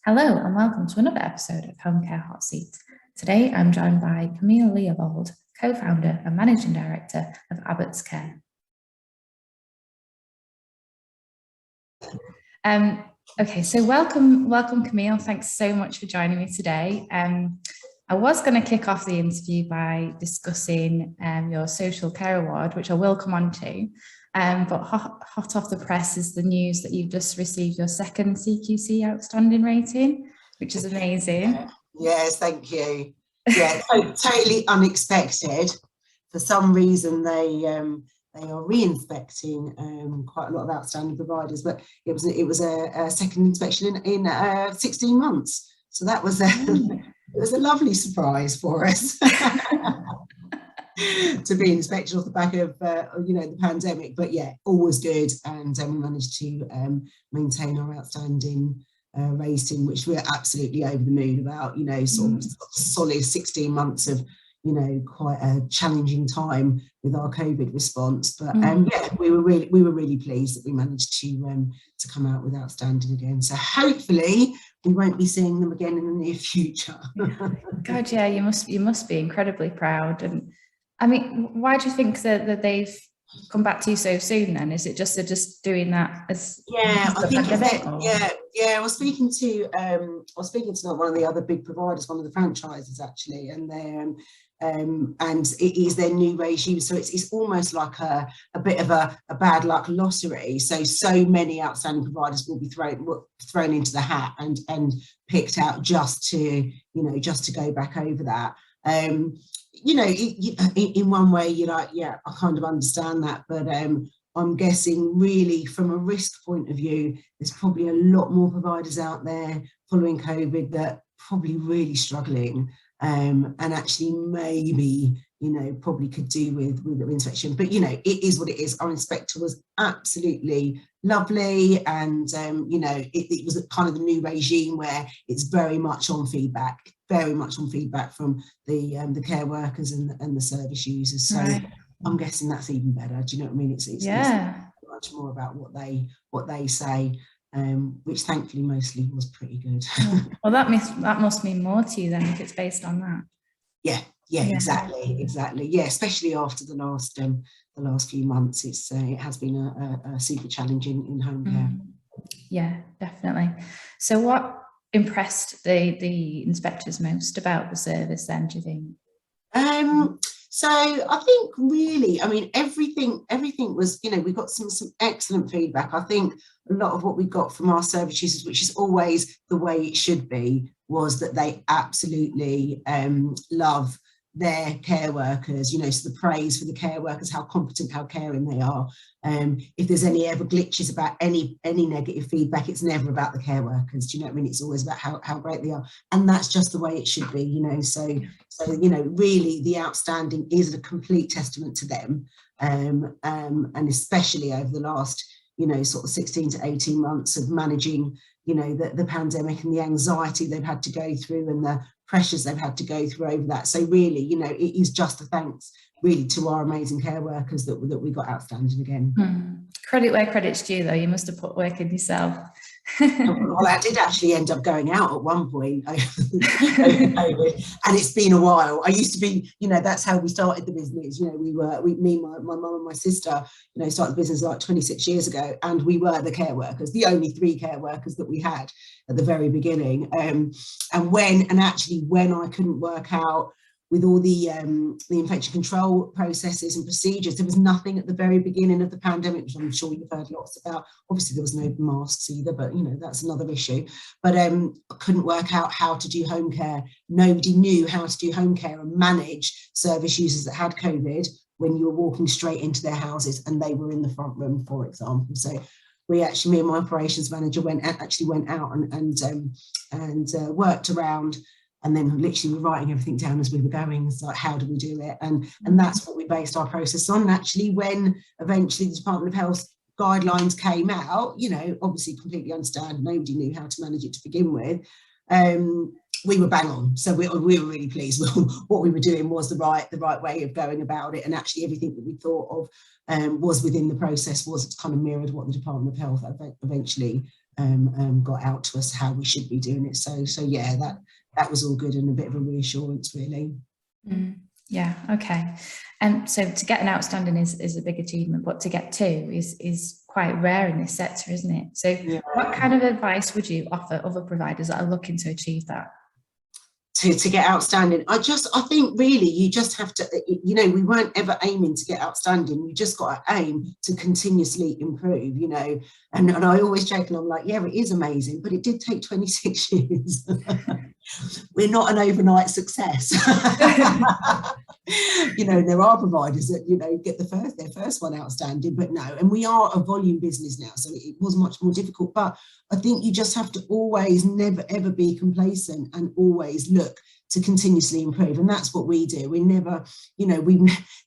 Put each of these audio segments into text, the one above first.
Hello and welcome to another episode of Home Care Hot Seat. Today I'm joined by Camille Leavold, co-founder and managing director of Abbots Care. Okay, so welcome Camille. Thanks so much for joining me today. I was going to kick off the interview by discussing your social care award, which I will come on to. But hot off the press is the news that you've just received your second CQC outstanding rating, which is amazing. Yes, thank you. Yeah, totally unexpected. For some reason, they are re-inspecting quite a lot of outstanding providers, but it was a second inspection in 16 months. So that was it was a lovely surprise for us. To be inspected off the back of the pandemic, but yeah, all was good, and we managed to maintain our outstanding rating, which we're absolutely over the moon about. Sort of solid 16 months of quite a challenging time with our COVID response, but yeah, we were really pleased that we managed to come out with outstanding again. So hopefully we won't be seeing them again in the near future. God, yeah, you must be incredibly proud. And I mean, why do you think that they've come back to you so soon then? Is it just they're just doing that as I think I was speaking to one of the other big providers, one of the franchises actually, and they're and it is their new regime, so it's almost like a bit of a bad luck lottery. So many outstanding providers will be thrown into the hat and picked out just to go back over that. In one way you're like, yeah, I kind of understand that, but I'm guessing really from a risk point of view, there's probably a lot more providers out there following COVID that probably really struggling, and actually maybe probably could do with the inspection. But it is what it is. Our inspector was absolutely lovely, and it was kind of the new regime where it's very much on feedback from the care workers and the service users. So right. I'm guessing that's even better. Do you know what I mean? It's much more about what they say, which thankfully mostly was pretty good. Well, that must mean more to you then if it's based on that. Yeah, exactly. Yeah, especially after the last few months, it has been a super challenge in home care. Yeah, definitely. So what impressed the inspectors most about the service then, do you think? So I think really, everything was, we got some excellent feedback. I think a lot of what we got from our service users, which is always the way it should be, was that they absolutely love their care workers, so the praise for the care workers, how competent, how caring they are. If there's any ever glitches about any negative feedback, it's never about the care workers. Do you know what I mean? It's always about how great they are, and that's just the way it should be. So really, the outstanding is a complete testament to them, and especially over the last sort of 16 to 18 months of managing the pandemic and the anxiety they've had to go through and the pressures they've had to go through over that. So really, it is just a thanks really to our amazing care workers that we got outstanding again. Credit where credit's due, though. You must have put work in yourself. Well, I did actually end up going out at one point over COVID, and it's been a while. I used to be, that's how we started the business. Me, my mum and my sister, started the business like 26 years ago, and we were the care workers, the only 3 care workers that we had at the very beginning. And when I couldn't work out with all the infection control processes and procedures, there was nothing at the very beginning of the pandemic, which I'm sure you've heard lots about. Obviously, there was no masks either, but that's another issue. But I couldn't work out how to do home care. Nobody knew how to do home care and manage service users that had COVID when you were walking straight into their houses and they were in the front room, for example. So me and my operations manager went out and worked around. And then literally we're writing everything down as we were going. It's like, how do we do it? And that's what we based our process on. And actually, when eventually the Department of Health guidelines came out, obviously completely understand, nobody knew how to manage it to begin with. We were bang on. So we were really pleased with what we were doing was the right way of going about it. And actually everything that we thought of was within the process, was kind of mirrored what the Department of Health eventually got out to us how we should be doing it. So yeah, that was all good and a bit of a reassurance, really. Yeah, okay. So to get an outstanding is a big achievement, but to get two is quite rare in this sector, isn't it? So yeah. What kind of advice would you offer other providers that are looking to achieve that? To get outstanding, I think really you just have to, you know, we weren't ever aiming to get outstanding. We just got to aim to continuously improve, you know. And I always joke, and I'm like, yeah, it is amazing, but it did take 26 years. We're not an overnight success. You know, there are providers that, you know, get their first one outstanding, but no. And we are a volume business now, so it was much more difficult. But I think you just have to always never ever be complacent and always look to continuously improve, and that's what we do. We never, you know,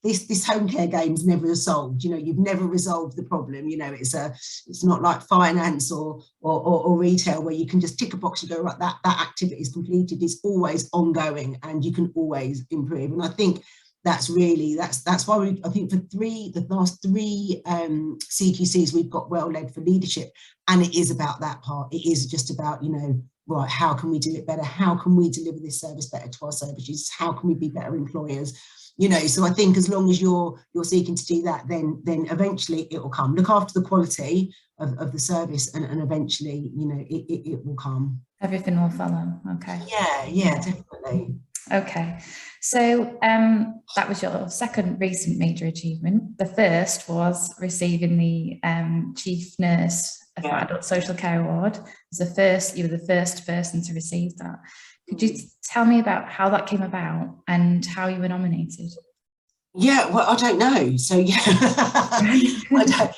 this home care game's never solved. You know, you've never resolved the problem. You know, it's not like finance or retail where you can just tick a box and go, right, that activity is completed. It's always ongoing, and you can always improve. And I think that's why I think for the last three CQCs we've got well led for leadership, and it is about that part. It is just about, you know, right, how can we do it better? How can we deliver this service better to our service users? How can we be better employers? You know, so I think as long as you're seeking to do that, then eventually it will come. Look after the quality of the service, and eventually, you know, it will come. Everything will follow. Okay. Yeah, definitely. Okay, so that was your second recent major achievement. The first was receiving the Chief Nurse of Adult Social Care Award. You were the first person to receive that. Could you tell me about how that came about and how you were nominated? Yeah, well, I don't know. So yeah, I don't.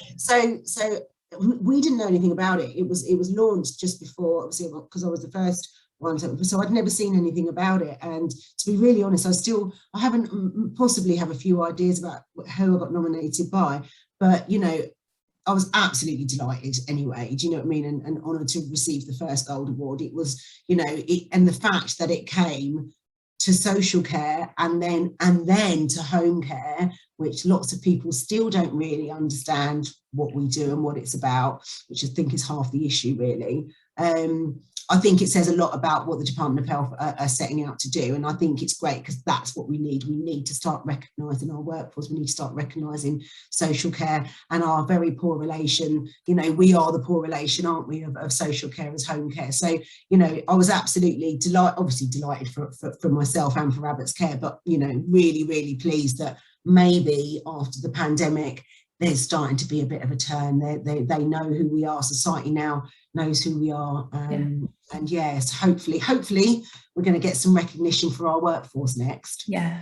So we didn't know anything about it. It was launched just before, obviously, because I was the first one, so I'd never seen anything about it. And to be really honest, I haven't possibly have a few ideas about who I got nominated by, but you know, I was absolutely delighted anyway. Do you know what I mean? And honoured to receive the first gold award. It was, you know, and the fact that it came to social care and then to home care, which lots of people still don't really understand what we do and what it's about, which I think is half the issue, really. I think it says a lot about what the Department of Health are setting out to do. And I think it's great because that's what we need. We need to start recognising our workforce. We need to start recognising social care and our very poor relation. You know, we are the poor relation, aren't we, of social care as home care. So, you know, I was absolutely delighted for myself and for Abbots Care, but, you know, really, really pleased that maybe after the pandemic, there's starting to be a bit of a turn. They know who we are. Society now knows who we are. And yes, hopefully we're going to get some recognition for our workforce next. Yeah.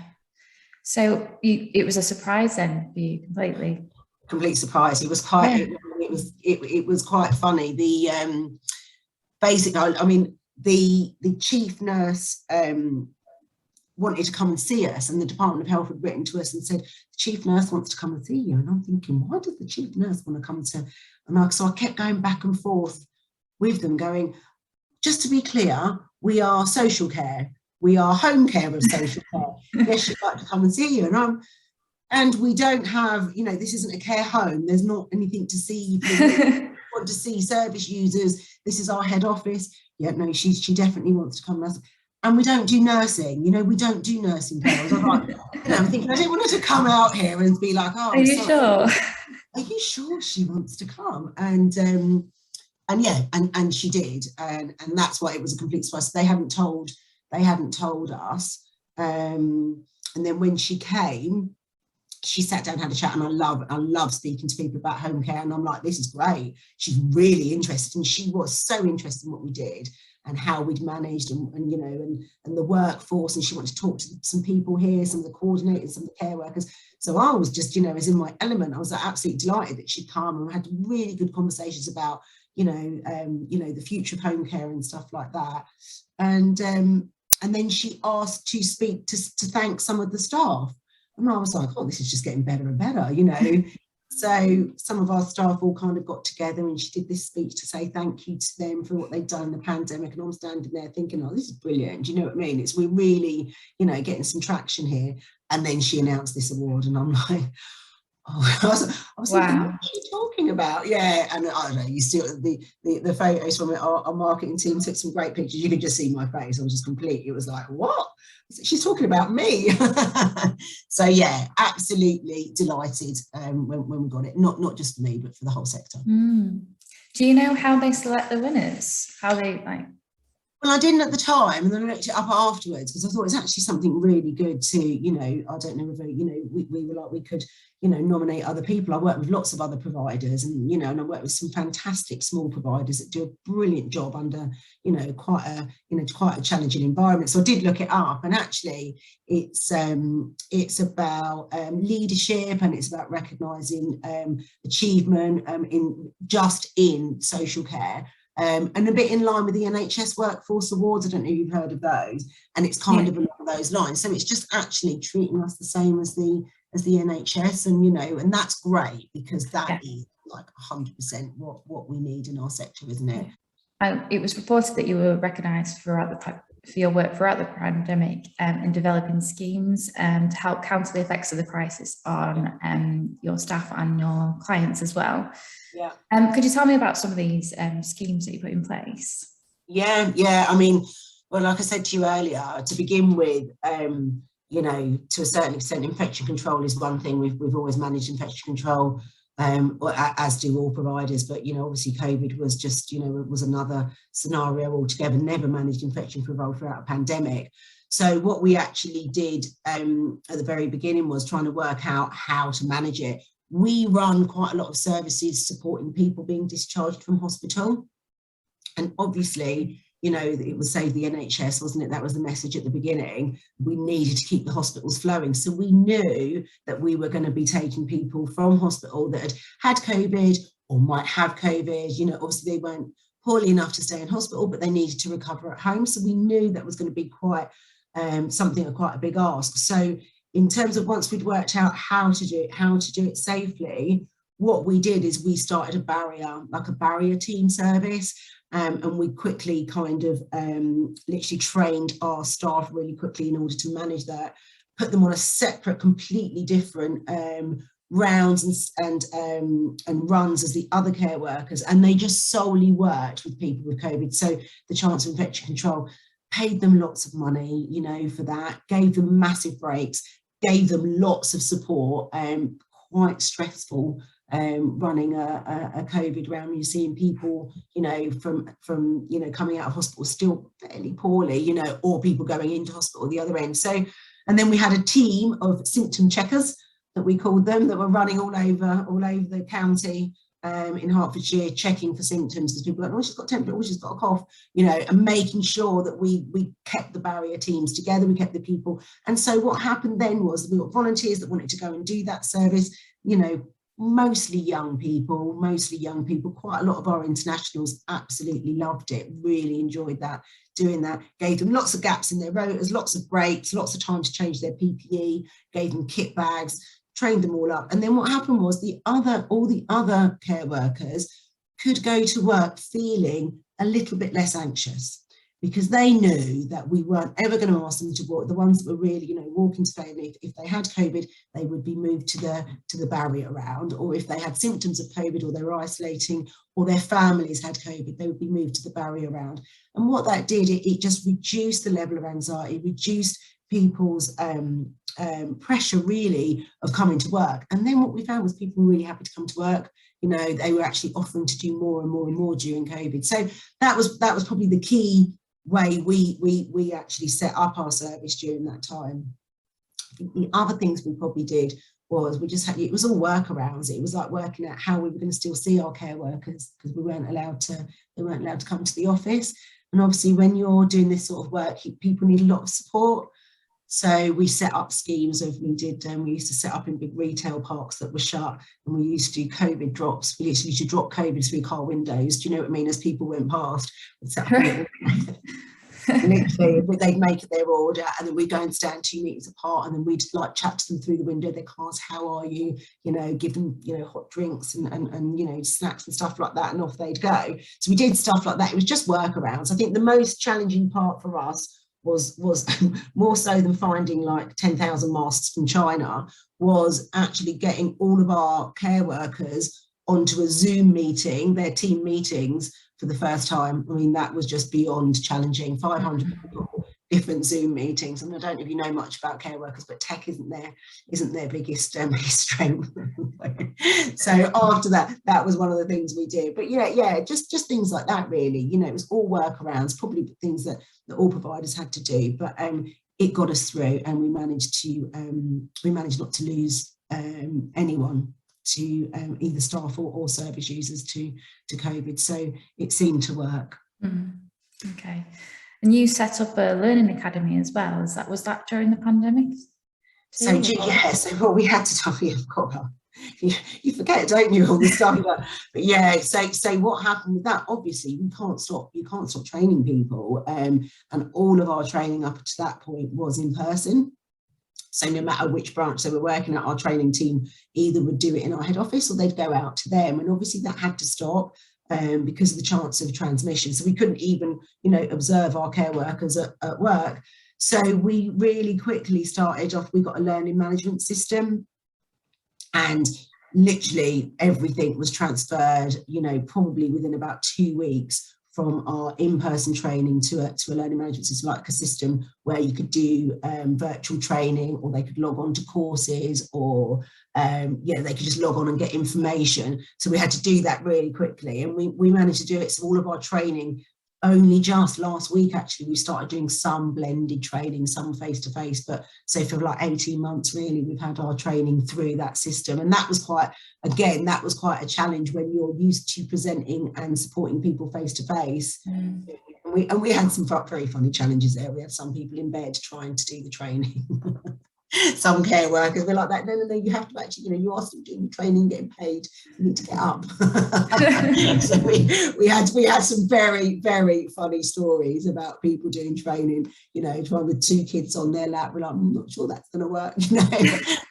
So it was a surprise then for you completely. Complete surprise. It was quite. Yeah. It was quite funny. The basically, I mean, the chief nurse wanted to come and see us, and the Department of Health had written to us and said, the chief nurse wants to come and see you. And I'm thinking, why does the chief nurse want to come to? And so I kept going back and forth with them, going, just to be clear, we are social care. We are home care of social care. Yes, she'd like to come and see you. And we don't have, you know, this isn't a care home. There's not anything to see. We want to see service users. This is our head office. Yeah, no, she definitely wants to come. And we don't do nursing, you know, we don't do nursing care. I'm thinking, I didn't want her to come out here and be like, oh, are you sure? Are you sure she wants to come? And yeah, and she did, and that's why it was a complete surprise. They hadn't told us. And then when she came, she sat down, had a chat, and I love speaking to people about home care. And I'm like, this is great. She's really interested, and she was so interested in what we did and how we'd managed, and you know, and the workforce. And she wanted to talk to some people here, some of the coordinators, some of the care workers. So I was just, you know, as in my element. I was absolutely delighted that she'd come, and we had really good conversations about, you know, the future of home care and stuff like that. And then she asked to speak to thank some of the staff. And I was like, oh, this is just getting better and better, you know. So some of our staff all kind of got together, and she did this speech to say thank you to them for what they've done in the pandemic. And I'm standing there thinking, oh, this is brilliant. Do you know what I mean? We're really, you know, getting some traction here. And then she announced this award, and I'm like, I was thinking, what are you talking about? Yeah, and I don't know, you still, the photos from it, our marketing team took some great pictures. You could just see my face. I was just complete. It was like, what? She's talking about me. So yeah, absolutely delighted when we got it. Not just for me, but for the whole sector. Do you know how they select the winners? How they like? Well, I didn't at the time, and then I looked it up afterwards because I thought it's actually something really good to, I don't know whether, we were like, we could, nominate other people. I work with lots of other providers and, and I work with some fantastic small providers that do a brilliant job under, quite a challenging environment. So I did look it up, and actually it's about leadership, and it's about recognising achievement in social care. And a bit in line with the NHS Workforce Awards. I don't know if you've heard of those, and it's kind of along those lines. So it's just actually treating us the same as the NHS, and and that's great, because that is like 100% what we need in our sector, isn't it? It was reported that you were recognised for your work throughout the pandemic in developing schemes to help counter the effects of the crisis on your staff and your clients as well. Yeah. Could you tell me about some of these schemes that you put in place? Yeah. I mean, well, like I said to you earlier, to begin with, to a certain extent, infection control is one thing. We've always managed infection control, as do all providers. But obviously, COVID was just it was another scenario altogether. Never managed infection control throughout a pandemic. So what we actually did at the very beginning was trying to work out how to manage it. We run quite a lot of services supporting people being discharged from hospital. And obviously, it was save the NHS, wasn't it? That was the message at the beginning. We needed to keep the hospitals flowing. So we knew that we were going to be taking people from hospital that had COVID or might have COVID. Obviously they weren't poorly enough to stay in hospital, but they needed to recover at home. So we knew that was going to be quite quite a big ask. So in terms of, once we'd worked out how to do it safely, what we did is we started a barrier team service, and we quickly kind of literally trained our staff really quickly in order to manage that, put them on a separate, completely different rounds and runs as the other care workers, and they just solely worked with people with COVID. So the chance of infection control paid them lots of money, for that, gave them massive breaks, gave them lots of support. Quite stressful running a COVID round. You're seeing people, from coming out of hospital still fairly poorly, or people going into hospital the other end. So, and then we had a team of symptom checkers that we called them, that were running all over the county. In Hertfordshire, checking for symptoms. There's people like, oh, she's got temperature, oh, she's got a cough, and making sure that we kept the barrier teams together, we kept the people. And so what happened then was we got volunteers that wanted to go and do that service, mostly young people, quite a lot of our internationals absolutely loved it, really enjoyed that, doing that, gave them lots of gaps in their rotas, lots of breaks, lots of time to change their PPE, gave them kit bags, trained them all up. And then what happened was all the other care workers could go to work feeling a little bit less anxious, because they knew that we weren't ever going to ask them to walk. The ones that were really, walking to fail, if they had COVID, they would be moved to the barrier round, or if they had symptoms of COVID, or they were isolating, or their families had COVID, they would be moved to the barrier round. And what that did, it just reduced the level of anxiety, reduced people's pressure really of coming to work. And then what we found was people were really happy to come to work. They were actually offering to do more and more and more during COVID. So that was probably the key way we actually set up our service during that time. I think the other things we probably did was it was all workarounds. It was like working out how we were going to still see our care workers, because they weren't allowed to come to the office. And obviously when you're doing this sort of work, people need a lot of support. So we set up schemes we used to set up in big retail parks that were shut, and we used to do COVID drops. We literally used to drop COVID through car windows. Do you know what I mean? As people went past, we'd set up literally, they'd make their order, and then we'd go and stand 2 meters apart, and then we'd like chat to them through the window of their cars. How are you? Give them, hot drinks and snacks and stuff like that, and off they'd go. So we did stuff like that. It was just workarounds. I think the most challenging part for us was more so than finding like 10,000 masks from China, was actually getting all of our care workers onto a Zoom meeting, their team meetings, for the first time. I mean, that was just beyond challenging. 500 people, different Zoom meetings. And I don't know if you know much about care workers, but tech isn't their biggest strength. So after that, that was one of the things we did. But yeah, just things like that, really. It was all workarounds, probably things that all providers had to do. But it got us through, and we managed not to lose anyone to either staff or service users to COVID. So it seemed to work. Okay. And you set up a learning academy as well. Was that during the pandemic? So what we had to tell you, you forget, don't you, all the stuff. But yeah, so what happened with that? Obviously, you can't stop training people, and all of our training up to that point was in person. So no matter which branch they were working at, our training team either would do it in our head office or they'd go out to them. And obviously that had to stop because of the chance of transmission. So we couldn't even, observe our care workers at work. So we really quickly started off, we got a learning management system, and literally everything was transferred, probably within about 2 weeks, from our in-person training to a learning management system, like a system where you could do virtual training, or they could log on to courses, or they could just log on and get information. So we had to do that really quickly, and we managed to do it. So all of our training, only just last week, actually, we started doing some blended training, some face-to-face, but so for like 18 months, really, we've had our training through that system. And that was quite a challenge when you're used to presenting and supporting people face-to-face. And we had some very funny challenges there. We had some people in bed trying to do the training. Some care workers were like that. No, you have to actually, you are still doing the training, getting paid, you need to get up. So we had some very, very funny stories about people doing training, trying with 2 kids on their lap. We're like, I'm not sure that's going to work,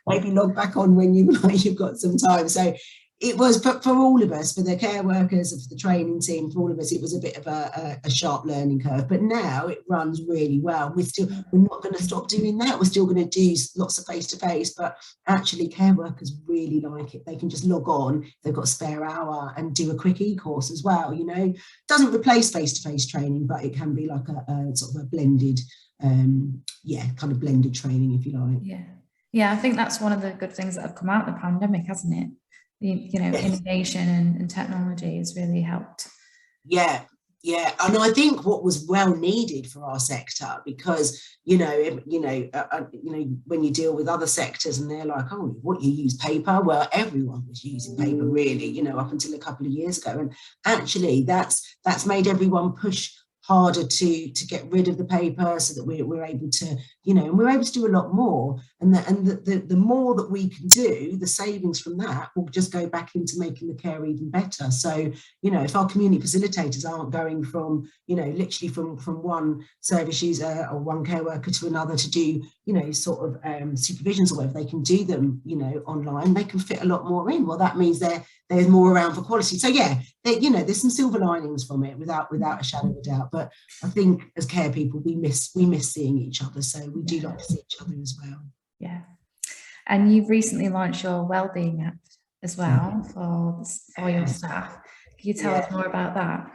maybe log back on when you've got some time. So it was, for all of us, for the care workers, for the training team, for all of us, it was a bit of a sharp learning curve. But now it runs really well. We're not going to stop doing that. We're still going to do lots of face-to-face, but actually care workers really like it. They can just log on, they've got a spare hour, and do a quick e-course as well. Doesn't replace face-to-face training, but it can be like a sort of a blended, kind of blended training, if you like. Yeah, I think that's one of the good things that have come out of the pandemic, hasn't it? Innovation and technology has really helped. Yeah, and I think what was well needed for our sector, because when you deal with other sectors and they're like, oh, what, you use paper? Well, everyone was using paper, really, up until a couple of years ago, and actually that's made everyone push harder to get rid of the paper, so that we're able to, and we're able to do a lot more. And the more that we can do, the savings from that will just go back into making the care even better. So, if our community facilitators aren't going from, literally from one service user or one care worker to another to do, sort of supervisions, or whatever, they can do them, online, they can fit a lot more in. Well, that means there's more around for quality. So yeah, there's some silver linings from it, without a shadow of a doubt. But I think as care people, we miss seeing each other. So we do like to see each other as well. Yeah. And you've recently launched your wellbeing app as well for your staff. Can you tell us more about that?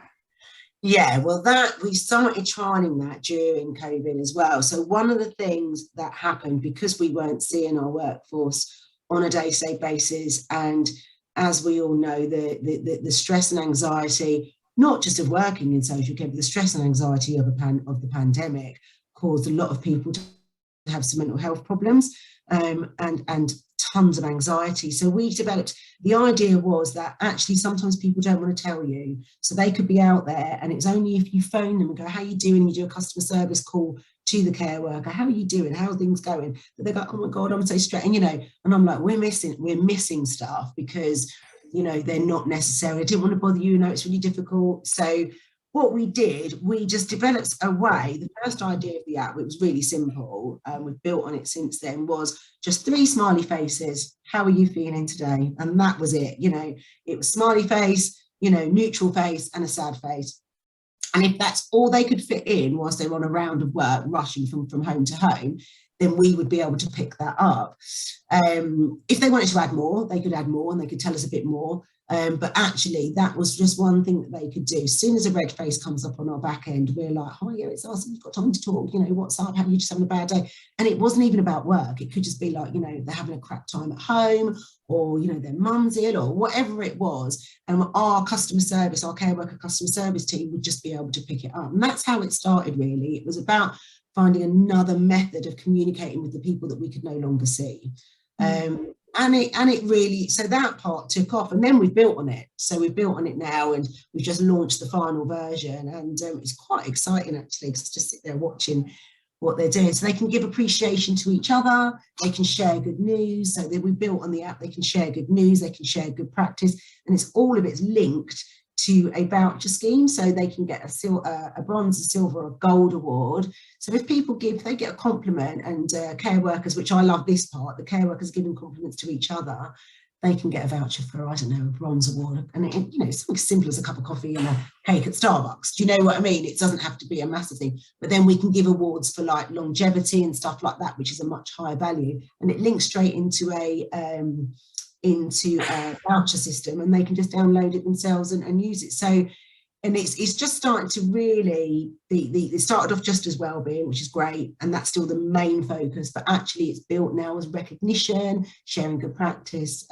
Yeah, well, we started trialing that during COVID as well. So one of the things that happened, because we weren't seeing our workforce on a day-to-day basis, and as we all know, the stress and anxiety, not just of working in social care, but the stress and anxiety of the pandemic caused a lot of people to have some mental health problems, and tons of anxiety. So we developed, the idea was that actually sometimes people don't want to tell you, so they could be out there, and it's only if you phone them and go, how are you doing? You do a customer service call to the care worker, how are you doing? How are things going? That they go, oh my God, I'm so stressed. And, and I'm like, we're missing stuff, because, they're not necessary. I didn't want to bother you. It's really difficult. So what we did, we just developed a way. The first idea of the app, it was really simple, we've built on it since then, was just 3 smiley faces. How are you feeling today? And that was it. It was smiley face, neutral face, and a sad face. And if that's all they could fit in whilst they were on a round of work, rushing from home to home, then we would be able to pick that up. If they wanted to add more, they could add more and they could tell us a bit more. But actually, that was just one thing that they could do. As soon as a red face comes up on our back end, we're like, oh, yeah, it's us. We've got time to talk. You know, what's up? Have you just having a bad day? And it wasn't even about work. It could just be like, you know, they're having a crap time at home, or, you know, their mum's ill, or whatever it was. And our customer service, our care worker customer service team would just be able to pick it up. And that's how it started, really. It was about finding another method of communicating with the people that we could no longer see. And it really, so that part took off, and then we've built on it. So we've built on it now, and we've just launched the final version, and it's quite exciting actually, because just sit there watching what they're doing. So they can give appreciation to each other, they can share good news. So that we built on the app, they can share good news, they can share good practice, and it's all of it's linked to a voucher scheme, so they can get a bronze, a silver, a gold award. So if people give, they get a compliment, and care workers, which I love this part, the care workers giving compliments to each other, they can get a voucher for, I don't know, a bronze award. And it, you know, something simple as a cup of coffee and a cake at Starbucks. Do you know what I mean? It doesn't have to be a massive thing, but then we can give awards for like longevity and stuff like that, which is a much higher value, and it links straight into a voucher system, and they can just download it themselves and use it. So, and it's just starting to really, it started off just as wellbeing, which is great, and that's still the main focus, but actually it's built now as recognition, sharing good practice.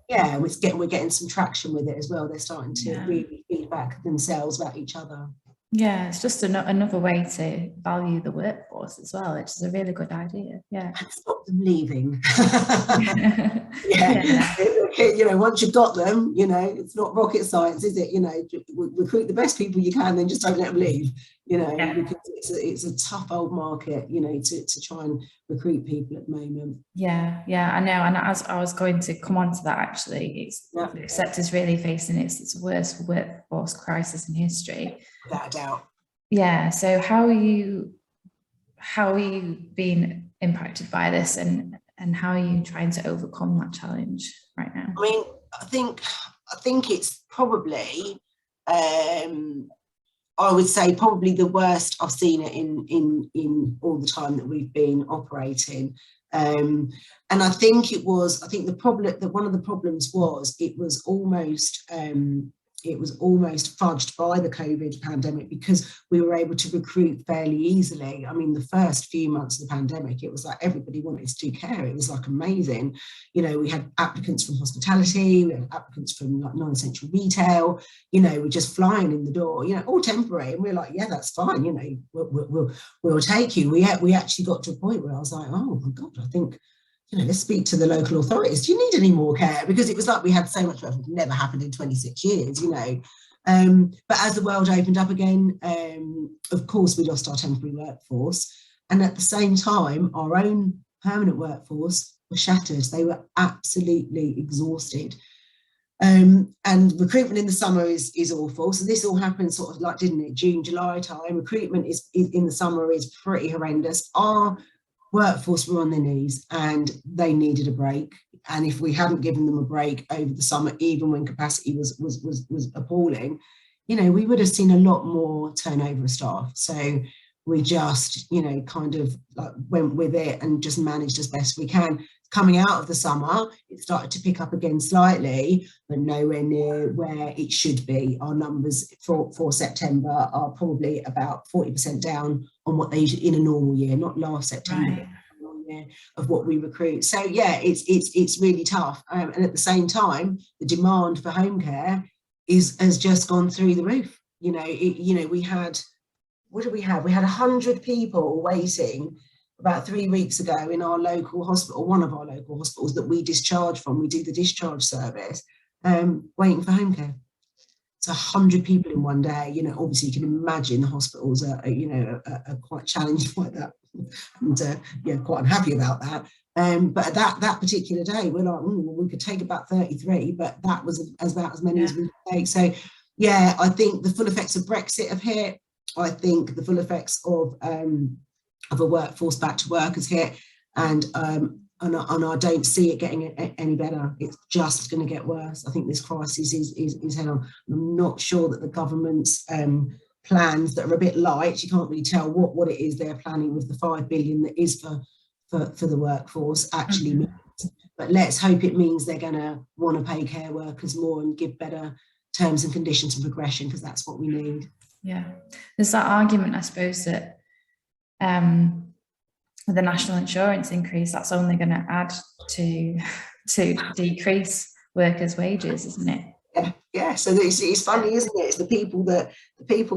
Yeah, we're getting some traction with it as well. They're starting to really feedback themselves about each other. Yeah, it's just another way to value the workforce as well, which is a really good idea. Yeah. And stop them leaving. You know, once you've got them, you know, it's not rocket science, is it? You know, recruit the best people you can, then just don't let them leave, you know, because it's a tough old market, you know, to try and recruit people at the moment. Yeah, I know. And as I was going to come on to that, actually, the sector's really facing its worst workforce crisis in history. Without a doubt. Yeah. So how are you being impacted by this, and how are you trying to overcome that challenge right now? I mean, I think it's probably, I would say probably the worst I've seen it in all the time that we've been operating. And I think the problem, that one of the problems was it was almost fudged by the COVID pandemic, because we were able to recruit fairly easily. I mean, the first few months of the pandemic, it was like everybody wanted to do care. It was like amazing. You know, we had applicants from hospitality, we had applicants from like non-essential retail, you know, we're just flying in the door, you know, all temporary. And we're like, yeah, that's fine. You know, we'll take you. We actually got to a point where I was like, oh my God, I think, you know, let's speak to the local authorities. Do you need any more care? Because it was like we had so much work, it never happened in 26 years, you know. But as the world opened up again, of course, we lost our temporary workforce. And at the same time, our own permanent workforce was shattered. They were absolutely exhausted. And recruitment in the summer is awful. So this all happened sort of like, didn't it, June, July time. Recruitment is in the summer is pretty horrendous. Our workforce were on their knees and they needed a break. And if we hadn't given them a break over the summer, even when capacity was appalling, you know, we would have seen a lot more turnover of staff. So we just, you know, kind of like went with it and just managed as best we can. Coming out of the summer, it started to pick up again slightly, but nowhere near where it should be. Our numbers for September are probably about 40% down on what they usually in a normal year, not last September, but normal year of what we recruit. So yeah, it's really tough. And at the same time, the demand for home care has just gone through the roof. You know, we had, what did we have? We had 100 people waiting about 3 weeks ago in our local hospital, one of our local hospitals that we discharge from. We do the discharge service, waiting for home care. It's 100 people in one day. You know, obviously you can imagine the hospitals are quite challenged by that, and quite unhappy about that. But that particular day, we're like, we could take about 33, but that was about as many as we could take. So yeah, I think the full effects of Brexit have hit. I think the full effects of a workforce back to work has hit, and I don't see it getting any better. It's just going to get worse. I think this crisis is head on. I'm not sure that the government's plans that are a bit light. You can't really tell what it is they're planning with the 5 billion that is for the workforce actually means. But let's hope it means they're going to want to pay care workers more and give better terms and conditions and progression, because that's what we need. Yeah, there's that argument, I suppose, that with the national insurance increase, that's only going to add to decrease workers' wages, isn't it? Yeah. So it's funny, isn't it? It's the people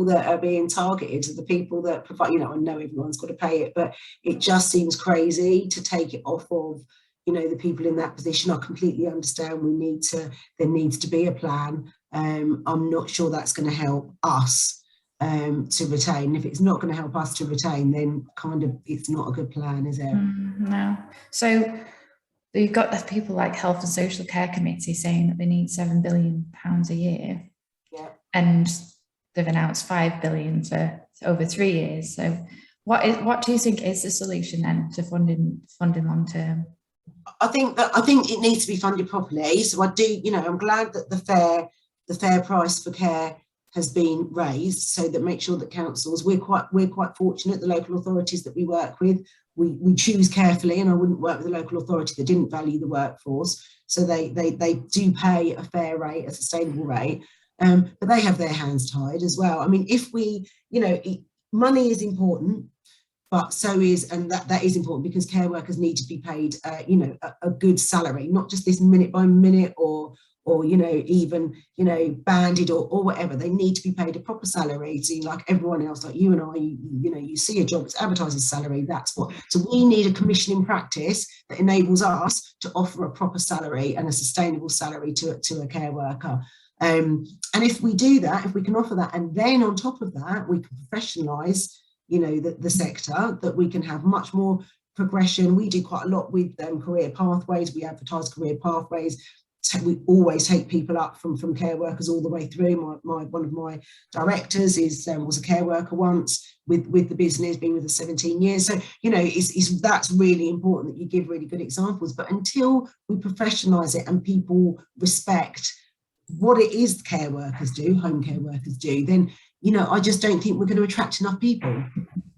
that are being targeted, the people that provide. I know everyone's got to pay it, but it just seems crazy to take it off of the people in that position. I completely understand. There needs to be a plan. I'm not sure that's going to help us to retain. If it's not going to help us to retain, then kind of it's not a good plan, is it? No. So you've got the people like Health and Social Care Committee saying that they need £7 billion a year. Yeah. And they've announced £5 billion for over 3 years. So what do you think is the solution then to funding long term? I think it needs to be funded properly. So I do, I'm glad that the fair price for care has been raised, so that make sure that councils, we're quite fortunate, the local authorities that we work with, we choose carefully, and I wouldn't work with a local authority that didn't value the workforce. So they do pay a fair rate, a sustainable rate, but they have their hands tied as well. I mean, if we, money is important, but so is, and that is important, because care workers need to be paid, a good salary, not just this minute by minute or even banded or whatever. They need to be paid a proper salary. So like everyone else, like you and I, you see a job, it's advertised as salary. That's what. So we need a commissioning practice that enables us to offer a proper salary and a sustainable salary to a care worker. And if we do that, if we can offer that, and then on top of that, we can professionalise the sector, that we can have much more progression. We do quite a lot with career pathways. We advertise career pathways. We always take people up from care workers all the way through. One of my directors was a care worker once with the business, been with us 17 years. So that's really important, that you give really good examples. But until we professionalise it and people respect what it is care workers do, home care workers do, then I just don't think we're going to attract enough people.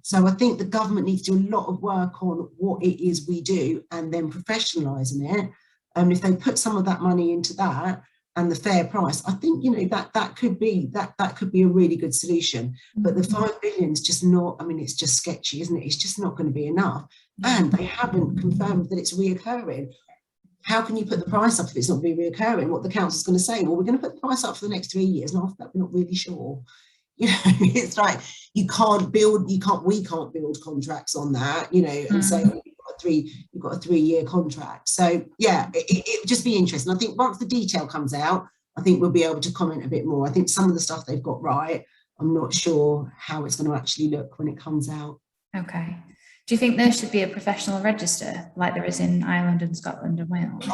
So I think the government needs to do a lot of work on what it is we do and then professionalising it. And if they put some of that money into that and the fair price, I think that could be a really good solution. But the 5 billion is just not. I mean, it's just sketchy, isn't it? It's just not going to be enough. And they haven't confirmed that it's reoccurring. How can you put the price up if it's not being reoccurring? What the council's going to say? Well, we're going to put the price up for the next 3 years, and after that, we're not really sure. It's like we can't build contracts on that, and say you've got a 3-year contract. So yeah, it would just be interesting. I think once the detail comes out, I think we'll be able to comment a bit more. I think some of the stuff they've got right, I'm not sure how it's going to actually look when it comes out. Okay. Do you think there should be a professional register like there is in Ireland and Scotland and Wales?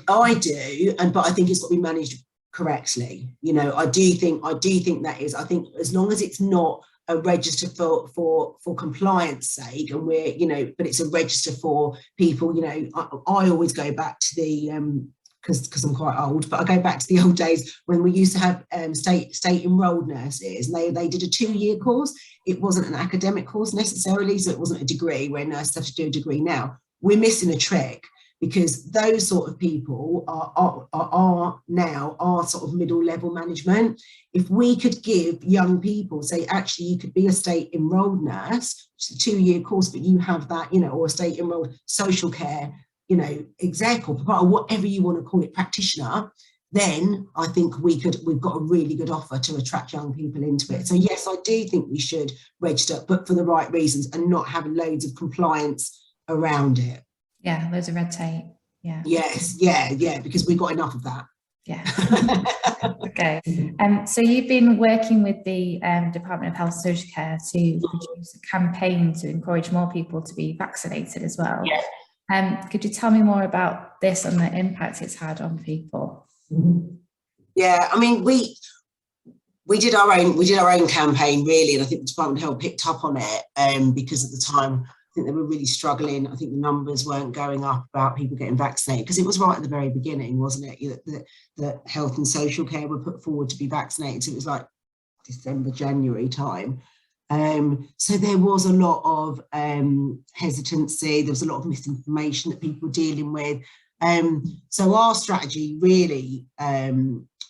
I do, but I think it's got to be managed correctly. I do think that is. I think as long as it's not a register for compliance sake, and but it's a register for people. I always go back to the because I'm quite old, but I go back to the old days when we used to have state enrolled nurses, and they did a 2-year course. It wasn't an academic course necessarily, so it wasn't a degree where nurses have to do a degree now. We're missing a trick, because those sort of people are now sort of middle level management. If we could give young people, say, actually, you could be a state enrolled nurse, which is a 2-year course, but you have that, or a state enrolled social care, exec or whatever you want to call it, practitioner, then I think we've got a really good offer to attract young people into it. So yes, I do think we should register, but for the right reasons, and not have loads of compliance around it. Yeah, loads of red tape. Yeah. Yes, yeah, because we've got enough of that. Yeah. Okay. So you've been working with the Department of Health and Social Care to produce a campaign to encourage more people to be vaccinated as well. Yeah. Could you tell me more about this and the impact it's had on people? Yeah, I mean, we did our own campaign really, and I think the Department of Health picked up on it because at the time I think they were really struggling. I think the numbers weren't going up about people getting vaccinated, because it was right at the very beginning, wasn't it? That health and social care were put forward to be vaccinated. So it was like December, January time. So there was a lot of hesitancy, there was a lot of misinformation that people were dealing with. So our strategy really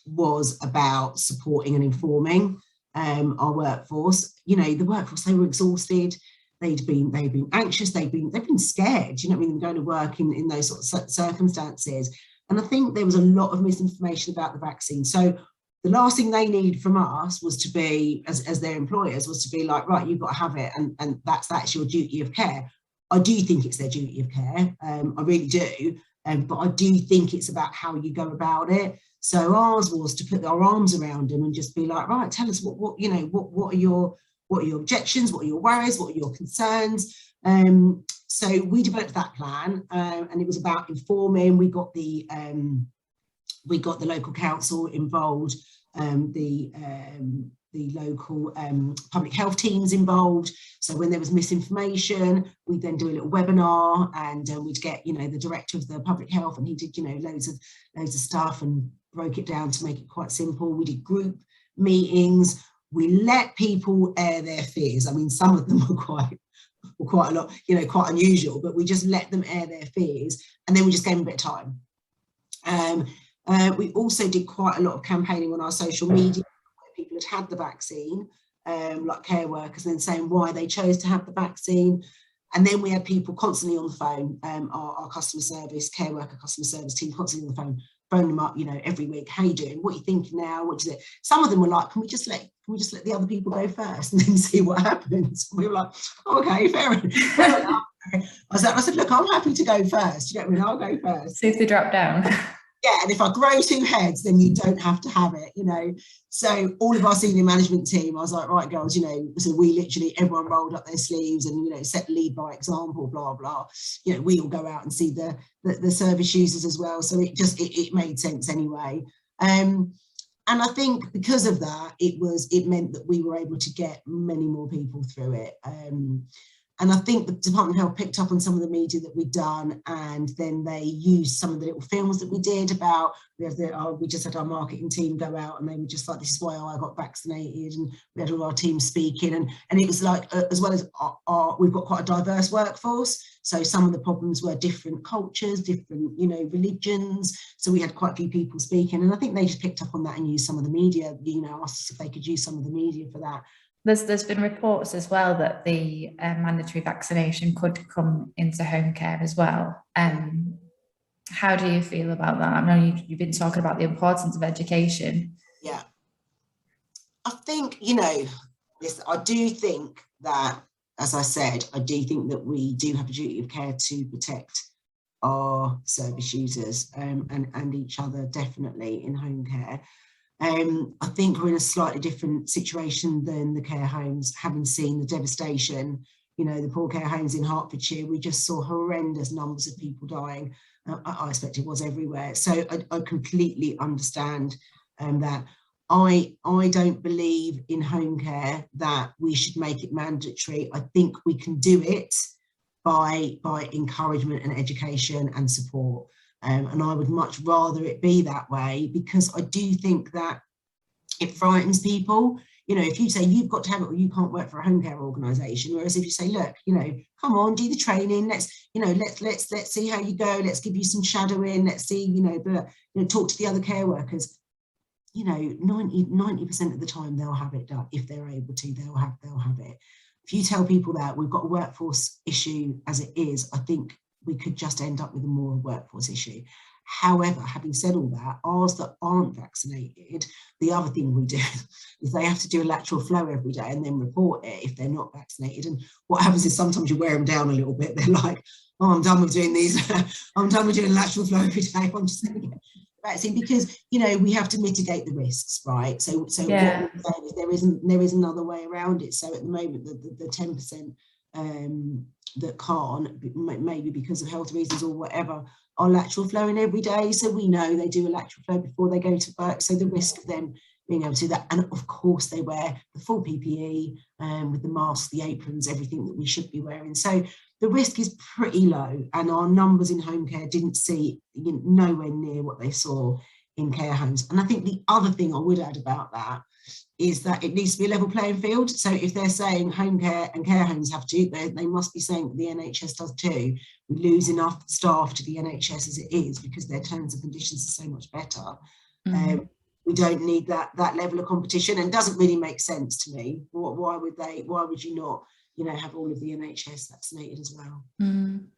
was about supporting and informing our workforce. You know, the workforce, they were exhausted, they'd been anxious, they've been scared, you know what I mean, going to work in those sort of circumstances. And I think there was a lot of misinformation about the vaccine. So the last thing they need from us was to be, as their employers, was to be like, right, you've got to have it, and that's your duty of care. I do think it's their duty of care, I really do, but I do think it's about how you go about it. So ours was to put our arms around them and just be like, right, tell us what you know, what are your objections, what are your worries, what are your concerns. So we developed that plan, and it was about informing. We got the local council involved, the local public health teams involved. So when there was misinformation, we'd then do a little webinar, and we'd get, you know, the director of the public health, and he did, you know, loads of stuff and broke it down to make it quite simple. We did group meetings. We let people air their fears. I mean, some of them were quite a lot, you know, quite unusual, but we just let them air their fears, and then we just gave them a bit of time. We also did quite a lot of campaigning on our social media, where people had the vaccine, like care workers, and then saying why they chose to have the vaccine. And then we had people constantly on the phone, our customer service, care worker customer service team constantly on the phone, phone them up, you know, every week. How you doing? What are you thinking now? What is it? Some of them were like, can we just let the other people go first and then see what happens? And we were like, oh, okay, fair enough. I said, look, I'm happy to go first. You know what I mean? I'll go first. See if they drop down. Yeah, and if I grow 2 heads, then you don't have to have it, you know. So all of our senior management team, I was like, right, girls, you know, so we literally, everyone rolled up their sleeves and, you know, set lead by example, blah, blah. You know, we all go out and see the service users as well. So it made sense anyway. And I think because of that, it meant that we were able to get many more people through it. And I think the Department of Health picked up on some of the media that we'd done, and then they used some of the little films that we did about, we just had our marketing team go out, and they were just like, this is why I got vaccinated, and we had all our team speaking, and it was like, as well as we've got quite a diverse workforce, so some of the problems were different cultures, different, you know, religions, so we had quite a few people speaking, and I think they just picked up on that and used some of the media, you know, asked us if they could use some of the media for that. There's been reports as well that the mandatory vaccination could come into home care as well. How do you feel about that? I know you've been talking about the importance of education. Yeah, I think, you know, I do think that, as I said, I do think that we do have a duty of care to protect our service users and each other, definitely, in home care. I think we're in a slightly different situation than the care homes, having seen the devastation, you know, the poor care homes in Hertfordshire. We just saw horrendous numbers of people dying. I expect it was everywhere. So I completely understand that. I don't believe in home care that we should make it mandatory. I think we can do it by encouragement and education and support. And I would much rather it be that way, because I do think that it frightens people. You know, if you say you've got to have it or you can't work for a home care organisation, whereas if you say, look, you know, come on, do the training, let's see how you go, let's give you some shadowing, let's see, you know, talk to the other care workers. You know, 90% of the time they'll have it done. If they're able to, they'll have it. If you tell people that we've got a workforce issue as it is, I think we could just end up with a more workforce issue. However, having said all that, ours that aren't vaccinated, the other thing we do is they have to do a lateral flow every day and then report it if they're not vaccinated. And what happens is sometimes you wear them down a little bit. They're like, oh, I'm done with doing these. I'm done with doing lateral flow every day. I'm just going to get vaccine, because, you know, we have to mitigate the risks, right? So yeah. What we're saying is there is another way around it. So at the moment, the 10% that can't, maybe because of health reasons or whatever, are lateral flowing every day. So we know they do a lateral flow before they go to work. So the risk of them being able to do that, and of course they wear the full PPE with the masks, the aprons, everything that we should be wearing. So the risk is pretty low, and our numbers in home care didn't see, you know, nowhere near what they saw in care homes. And I think the other thing I would add about that is that it needs to be a level playing field. So if they're saying home care and care homes have to, they must be saying that the NHS does too. We lose enough staff to the NHS as it is because their terms and conditions are so much better. We don't need that level of competition, and it doesn't really make sense to me. Why would you not, have all of the NHS vaccinated as well?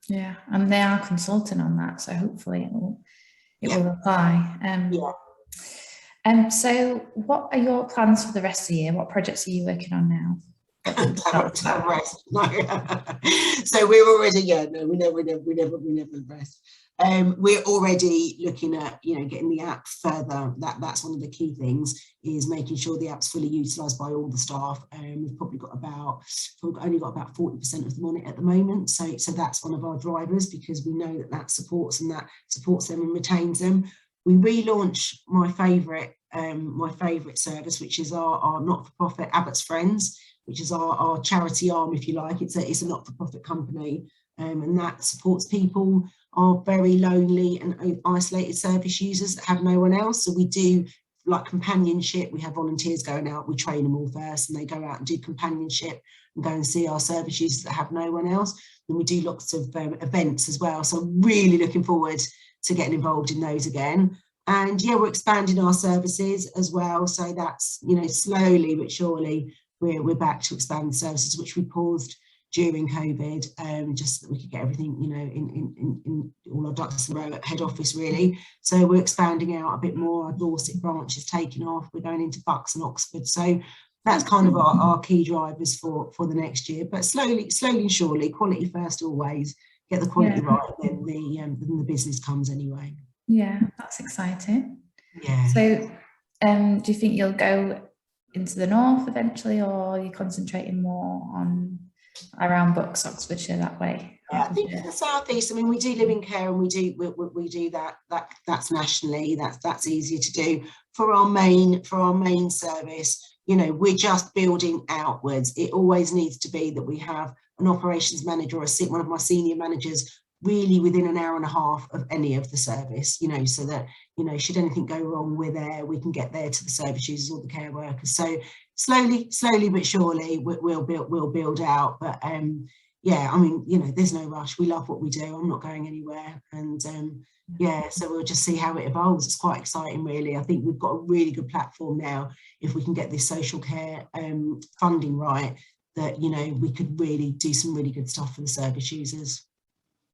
Yeah, and they are consulting on that, so hopefully it will apply. So what are your plans for the rest of the year? What projects are you working on now? So we're already, we never rest. We're already looking at, getting the app further. That's one of the key things, is making sure the app's fully utilised by all the staff. We've probably only got about 40% of them on it at the moment. So that's one of our drivers, because we know that supports them and retains them. We relaunch my favourite service, which is our not-for-profit Abbots Friends, which is our charity arm, if you like. It's a not-for-profit company, and that supports people are very lonely and isolated service users that have no one else. So we do like companionship. We have volunteers going out, we train them all first, and they go out and do companionship and go and see our service users that have no one else. And we do lots of events as well. So I'm really looking forward to getting involved in those again. And we're expanding our services as well. So that's, slowly but surely we're back to expand services, which we paused during COVID, just so that we could get everything, in all our ducks in a row at head office, really. So we're expanding out a bit more. Our Dorset branch is taking off. We're going into Bucks and Oxford. So that's kind of our key drivers for the next year. But slowly and surely, quality first always. Get the quality right, then the business comes anyway. Yeah, that's exciting. Yeah. So do you think you'll go into the north eventually, or are you concentrating more on around Bucks, Oxfordshire, that way? Yeah, I think in the southeast, I mean, we do live in care, and we do that's nationally, that's easier to do. For our main service, we're just building outwards. It always needs to be that we have an operations manager or one of my senior managers really within an hour and a half of any of the service, so that, should anything go wrong, we're there, we can get there to the service users or the care workers. So slowly but surely we'll build out. But I mean, there's no rush. We love what we do. I'm not going anywhere. And so we'll just see how it evolves. It's quite exciting, really. I think we've got a really good platform now. If we can get this social care funding right, that, we could really do some really good stuff for the service users.